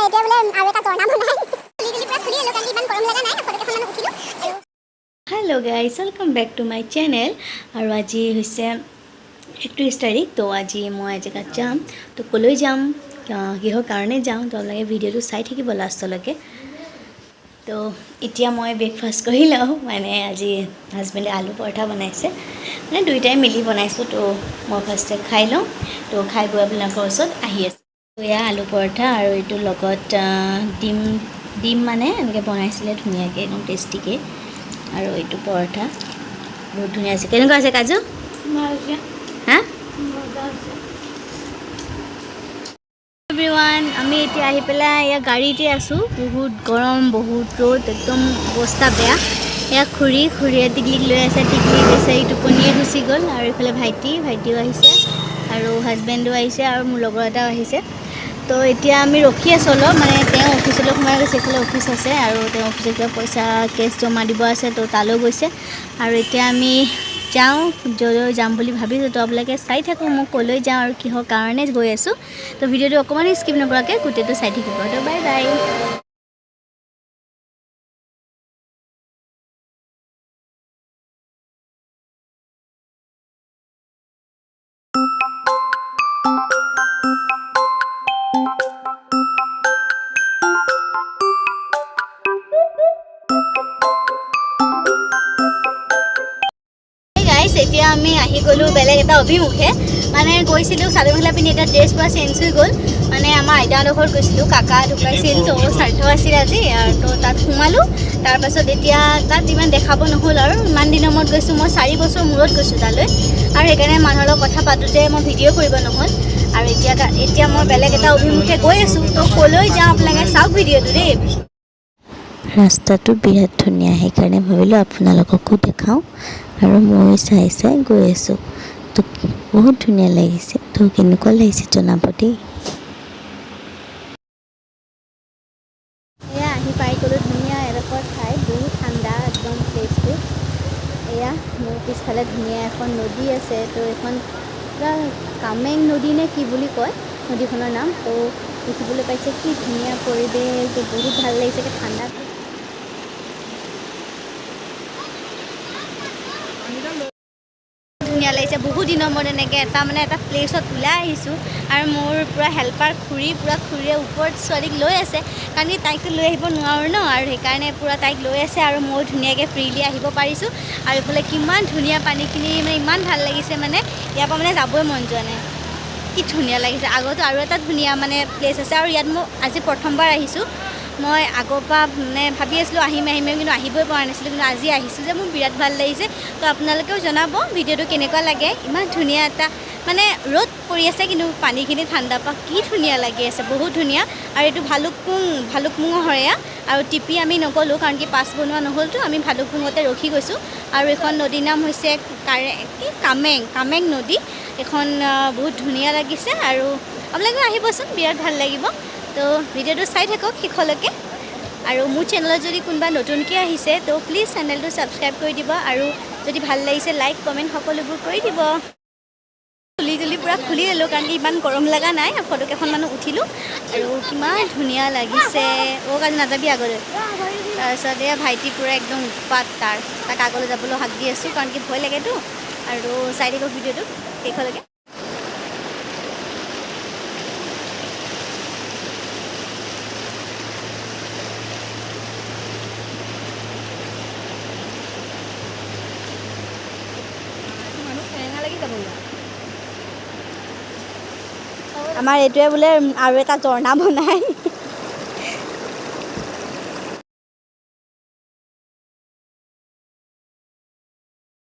এইটোৱে বোলে আৰু এটা ঝৰ্ণা বনাই খুলি এলো কাৰণ ইমান গৰম লগা নাই ফটোকেইখনমান উঠিলোঁ আৰু hello guys welcome back to my channel और आज হৈছে 31 तारिख तो आज मैं एजेगात जाम तो कলৈ যাম কিহৰ কাৰণে যাম তো আপোনালোকে ভিডিঅ'টো চাই থাকিব লাষ্টলৈকে তো এতিয়া মই ব্ৰেকফাষ্ট কৰি লওঁ মানে আজি হাজবেণ্ডে আলু পৰঠা বনাইছে মানে দুইটাই মিলি বনাইছোঁ তো মই ফাৰ্ষ্টে খাই লওঁ তো খাই গৈ আপোনালোকৰ ওচৰত আহি আছে তো এয়া আলু পৰঠা আৰু এইটো লগত ডিম মানে এনেকৈ বনাইছিলে ধুনীয়াকৈ একদম টেষ্টিকে আৰু এইটো পৰঠা বহুত ধুনীয়া আছে কেনেকুৱা আছে কাজু হা এভৰিৱান আমি এতিয়া আহি পেলাই এয়া গাড়ীতে আছোঁ বহুত গৰম বহুত ৰ'দ একদম অৱস্থা বেয়া এয়া খুৰীয়ে টিকলিক লৈ আছে টিকলি গৈছে এই টোপনিয়ে গুচি গ'ল আৰু এইফালে ভাইটিও আহিছে আৰু হাজবেণ্ডো আহিছে আৰু মোৰ লগৰ এটাও আহিছে তো এতিয়া আমি ৰখি আছোঁ অলপ মানে তেওঁ অফিচলৈ সোমাই গৈছে এইফালে অফিচ আছে আৰু তেওঁ অফিচত কিবা পইচা কেছ জমা দিব আছে তো তালৈ গৈছে আৰু এতিয়া আমি যাওঁ য'লৈ যাম বুলি ভাবিছোঁ তো আপোনালোকে চাই থাকক মই ক'লৈ যাওঁ আৰু কিহৰ কাৰণে গৈ আছোঁ তো ভিডিঅ'টো অকণমান স্কিপ নকৰাকৈ গোটেইটো চাই থাকিব তো বাই বাই এতিয়া আমি আহি গ'লোঁ বেলেগ এটা অভিমুখে মানে গৈছিলোঁ চাদৰ মেখেলা পিন্ধি এটা ড্ৰেছ পূৰা চেঞ্জ হৈ গ'ল মানে আমাৰ আইতাহঁতৰ ঘৰত গৈছিলোঁ কাকা ঢুকাইছিল তো শ্ৰাদ্ধ আছিল আজি আৰু তো তাত সোমালোঁ তাৰপাছত এতিয়া তাত ইমান দেখাব নহ'ল আৰু ইমান দিনৰ মূৰত গৈছোঁ মই 4 বছৰ মূৰত গৈছোঁ তালৈ আৰু সেইকাৰণে মানুহৰ লগত কথা পাতোঁতে মই ভিডিঅ' কৰিব নহ'ল আৰু এতিয়া মই বেলেগ এটা অভিমুখে গৈ আছোঁ তো ক'লৈ যাওঁ আপোনালোকে চাওক ভিডিঅ'টো দেই ৰাস্তাটো বিৰাট ধুনীয়া সেইকাৰণে ভাবিলোঁ আপোনালোককো দেখাওঁ আৰু মই চাই গৈ আছোঁ তো বহুত ধুনীয়া লাগিছে তো কেনেকুৱা লাগিছে জনাব দেই এয়া আহি পাই গ'লোঁ ধুনীয়া এডোখৰ ঠাই বহুত ঠাণ্ডা একদম প্লেচটো এয়া মোৰ পিছফালে ধুনীয়া এখন নদী আছে তো এখন কিবা কামেং নদী নে কি বুলি কয় নদীখনৰ নাম তো দেখিবলৈ পাইছে কি ধুনীয়া পৰিৱেশ বহুত ভাল লাগিছে কি ঠাণ্ডা ধুনীয়া লাগিছে বহুত দিনৰ মূৰত এনেকৈ এটা প্লেচত ওলাই আহিছোঁ আৰু মোৰ পূৰা হেল্পাৰ খুৰীয়ে ওপৰত ছোৱালীক লৈ আছে কাৰণ তাইকতো লৈ আহিব নোৱাৰোঁ ন আৰু সেইকাৰণে পূৰা তাইক লৈ আছে আৰু মই ধুনীয়াকৈ ফ্ৰীলি আহিব পাৰিছোঁ আৰু এইফালে কিমান ধুনীয়া পানীখিনি মানে ইমান ভাল লাগিছে মানে ইয়াৰ পৰা মানে যাবই মন যোৱা নাই কি ধুনীয়া লাগিছে আগতো আৰু এটা ধুনীয়া মানে প্লেচ আছে আৰু ইয়াত মই আজি প্ৰথমবাৰ আহিছোঁ মই আগৰ পৰা মানে ভাবি আছিলোঁ আহিম কিন্তু আহিবই পৰা নাছিলোঁ কিন্তু আজি আহিছোঁ যে মোৰ বিৰাট ভাল লাগিছে তো আপোনালোকেও জনাব ভিডিঅ'টো কেনেকুৱা লাগে ইমান ধুনীয়া এটা মানে ৰ'দ পৰি আছে কিন্তু পানীখিনি ঠাণ্ডা পা কি ধুনীয়া লাগি আছে বহুত ধুনীয়া আৰু এইটো ভালুকপুঙৰ হয় আৰু টিপি আমি নগ'লোঁ কাৰণ কি পাছ বনোৱা নহ'লতো আমি ভালুকপুঙতে ৰখি গৈছোঁ আৰু এখন নদীৰ নাম হৈছে কামেং নদী এখন বহুত ধুনীয়া লাগিছে আৰু আপোনালোকে আহিবচোন বিৰাট ভাল লাগিব তো ভিডিঅ'টো চাই থাকক শেষলৈকে আৰু মোৰ চেনেলত যদি কোনোবা নতুনকৈ আহিছে তো প্লিজ চেনেলটো ছাবস্ক্ৰাইব কৰি দিব আৰু যদি ভাল লাগিছে লাইক কমেণ্ট সকলোবোৰ কৰি দিব পূৰা খুলি ল'লোঁ কাৰণ ইমান গৰম লগা নাই ফটোকেইখনমানো উঠিলোঁ আৰু কিমান ধুনীয়া লাগিছে কালি নাযাবি আগলৈ তাৰপিছত এয়া ভাইটি পূৰা একদম উৎপাত তাক আগলৈ যাবলৈ হাক দি আছোঁ কাৰণ কি ভয় লাগেতো আৰু চাই থাকক ভিডিঅ'টো শেষলৈকে আমাৰ এইটোৱে বোলে আৰু এটা ঝৰ্ণা বনাই